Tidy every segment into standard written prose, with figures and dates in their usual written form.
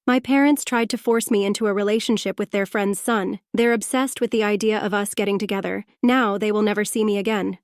My parents tried to force me into a relationship with their friend's son. They're obsessed with the idea of us getting together. Now they will never see me again.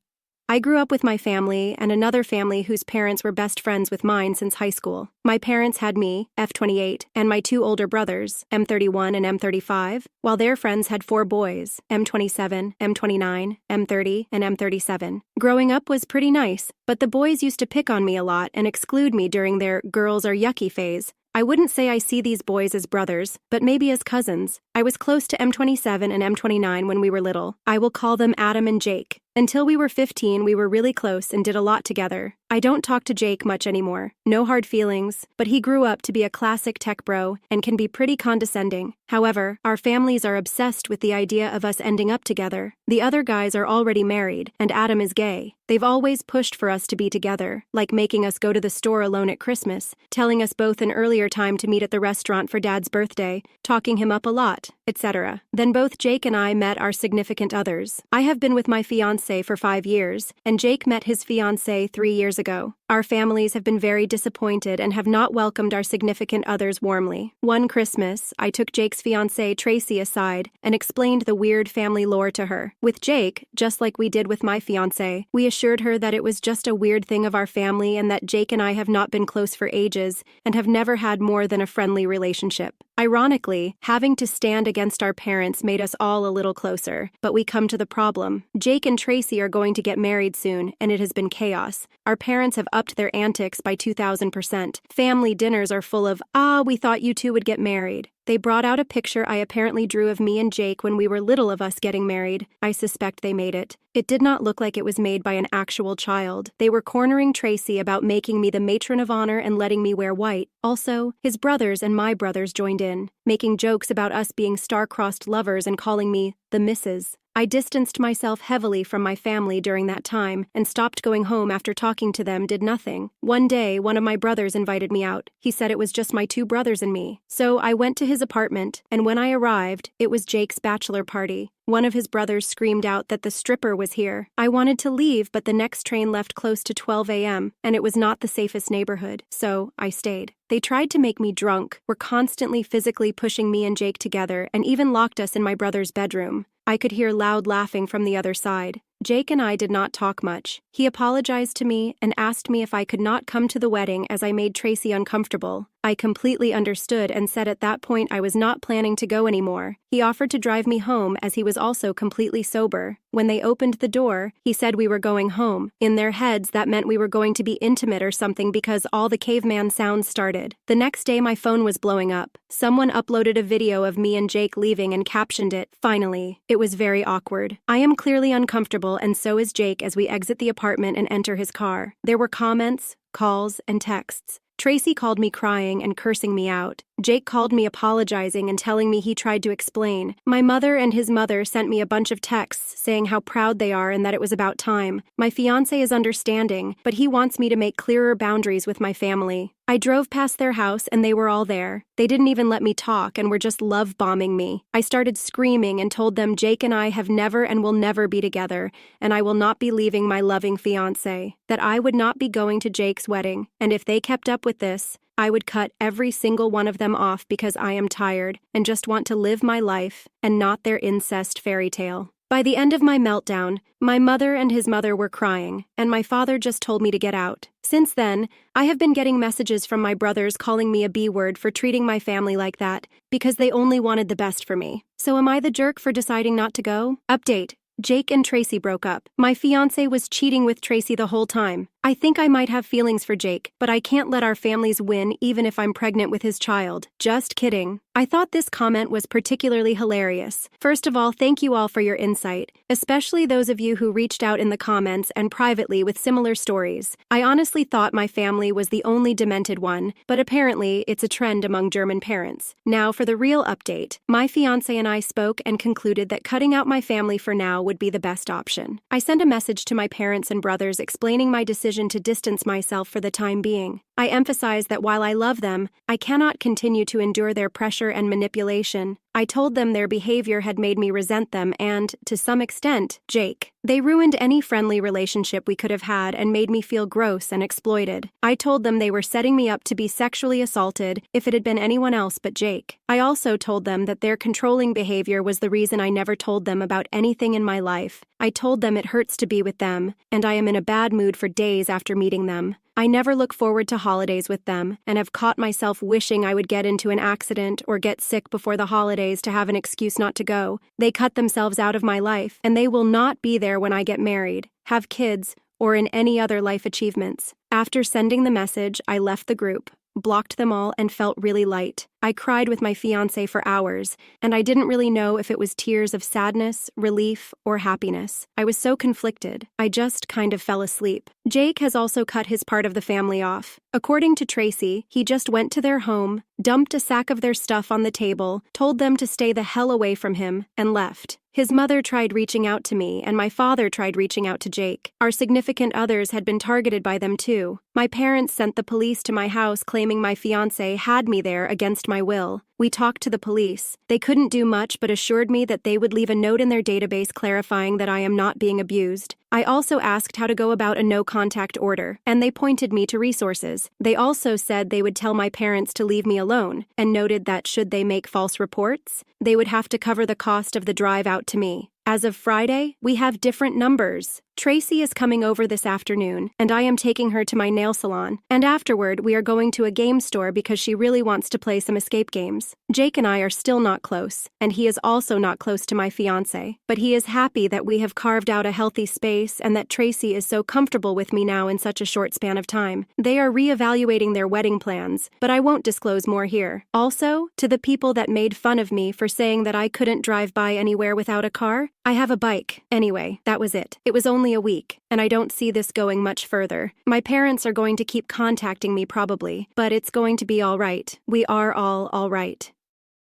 I grew up with my family and another family whose parents were best friends with mine since high school. My parents had me, F28, and my two older brothers, M31 and M35, while their friends had four boys, M27, M29, M30, and M37. Growing up was pretty nice, but the boys used to pick on me a lot and exclude me during their girls are yucky phase. I wouldn't say I see these boys as brothers, but maybe as cousins. I was close to M27 and M29 when we were little. I will call them Adam and Jake. Until we were 15, we were really close and did a lot together. I don't talk to Jake much anymore. No hard feelings, but he grew up to be a classic tech bro and can be pretty condescending. However, our families are obsessed with the idea of us ending up together. The other guys are already married, and Adam is gay. They've always pushed for us to be together, like making us go to the store alone at Christmas, telling us both an earlier time to meet at the restaurant for Dad's birthday, talking him up a lot, etc. Then both Jake and I met our significant others. I have been with my fiancé for 5 years, and Jake met his fiancée 3 years ago. Our families have been very disappointed and have not welcomed our significant others warmly. One Christmas, I took Jake's fiancée Tracy aside and explained the weird family lore to her. With Jake, just like we did with my fiancé, we assured her that it was just a weird thing of our family and that Jake and I have not been close for ages and have never had more than a friendly relationship. Ironically, having to stand against our parents made us all a little closer, but we come to the problem. Jake and Tracy are going to get married soon, and it has been chaos. Our parents have upped their antics by 2,000%. Family dinners are full of, we thought you two would get married. They brought out a picture I apparently drew of me and Jake when we were little of us getting married. I suspect they made it. It did not look like it was made by an actual child. They were cornering Tracy about making me the matron of honor and letting me wear white. Also, his brothers and my brothers joined in, making jokes about us being star-crossed lovers and calling me the Mrs. I distanced myself heavily from my family during that time and stopped going home after talking to them did nothing. One day, one of my brothers invited me out. He said it was just my two brothers and me. So I went to his apartment, and when I arrived, it was Jake's bachelor party. One of his brothers screamed out that the stripper was here. I wanted to leave, but the next train left close to 12 a.m., and it was not the safest neighborhood, so I stayed. They tried to make me drunk, were constantly physically pushing me and Jake together, and even locked us in my brother's bedroom. I could hear loud laughing from the other side. Jake and I did not talk much. He apologized to me and asked me if I could not come to the wedding as I made Tracy uncomfortable. I completely understood and said at that point I was not planning to go anymore. He offered to drive me home as he was also completely sober. When they opened the door, he said we were going home. In their heads, that meant we were going to be intimate or something because all the caveman sounds started. The next day, my phone was blowing up. Someone uploaded a video of me and Jake leaving and captioned it, "Finally." It was very awkward. I am clearly uncomfortable, and so is Jake as we exit the apartment and enter his car. There were comments, calls, and texts. Tracy called me crying and cursing me out. Jake called me apologizing and telling me he tried to explain. My mother and his mother sent me a bunch of texts saying how proud they are and that it was about time. My fiancé is understanding, but he wants me to make clearer boundaries with my family. I drove past their house and they were all there. They didn't even let me talk and were just love-bombing me. I started screaming and told them Jake and I have never and will never be together, and I will not be leaving my loving fiancé, that I would not be going to Jake's wedding, and if they kept up with this, I would cut every single one of them off because I am tired and just want to live my life and not their incest fairy tale. By the end of my meltdown, my mother and his mother were crying, and my father just told me to get out. Since then, I have been getting messages from my brothers calling me a B-word for treating my family like that because they only wanted the best for me. So am I the jerk for deciding not to go? Update: Jake and Tracy broke up. My fiancé was cheating with Tracy the whole time. I think I might have feelings for Jake, but I can't let our families win even if I'm pregnant with his child. Just kidding. I thought this comment was particularly hilarious. First of all, thank you all for your insight, especially those of you who reached out in the comments and privately with similar stories. I honestly thought my family was the only demented one, but apparently it's a trend among German parents. Now for the real update. My fiancé and I spoke and concluded that cutting out my family for now would be the best option. I sent a message to my parents and brothers explaining my decision to distance myself for the time being. I emphasized that while I love them, I cannot continue to endure their pressure and manipulation. I told them their behavior had made me resent them and, to some extent, Jake. They ruined any friendly relationship we could have had and made me feel gross and exploited. I told them they were setting me up to be sexually assaulted if it had been anyone else but Jake. I also told them that their controlling behavior was the reason I never told them about anything in my life. I told them it hurts to be with them, and I am in a bad mood for days after meeting them. I never look forward to holidays with them, and have caught myself wishing I would get into an accident or get sick before the holidays to have an excuse not to go. They cut themselves out of my life, and they will not be there when I get married, have kids, or in any other life achievements. After sending the message, I left the group, blocked them all, and felt really light. I cried with my fiancé for hours, and I didn't really know if it was tears of sadness, relief, or happiness. I was so conflicted, I just kind of fell asleep. Jake has also cut his part of the family off. According to Tracy, he just went to their home, dumped a sack of their stuff on the table, told them to stay the hell away from him, and left. His mother tried reaching out to me, and my father tried reaching out to Jake. Our significant others had been targeted by them too. My parents sent the police to my house claiming my fiancé had me there against my will. We talked to the police. They couldn't do much but assured me that they would leave a note in their database clarifying that I am not being abused. I also asked how to go about a no-contact order, and they pointed me to resources. They also said they would tell my parents to leave me alone, and noted that should they make false reports, they would have to cover the cost of the drive out to me. As of Friday, we have different numbers. Tracy is coming over this afternoon, and I am taking her to my nail salon, and afterward we are going to a game store because she really wants to play some escape games. Jake and I are still not close, and he is also not close to my fiancé, but he is happy that we have carved out a healthy space and that Tracy is so comfortable with me now in such a short span of time. They are reevaluating their wedding plans, but I won't disclose more here. Also, to the people that made fun of me for saying that I couldn't drive by anywhere without a car, I have a bike. Anyway, that was it. It was only a week, and I don't see this going much further. My parents are going to keep contacting me probably, but it's going to be all right. We are all right.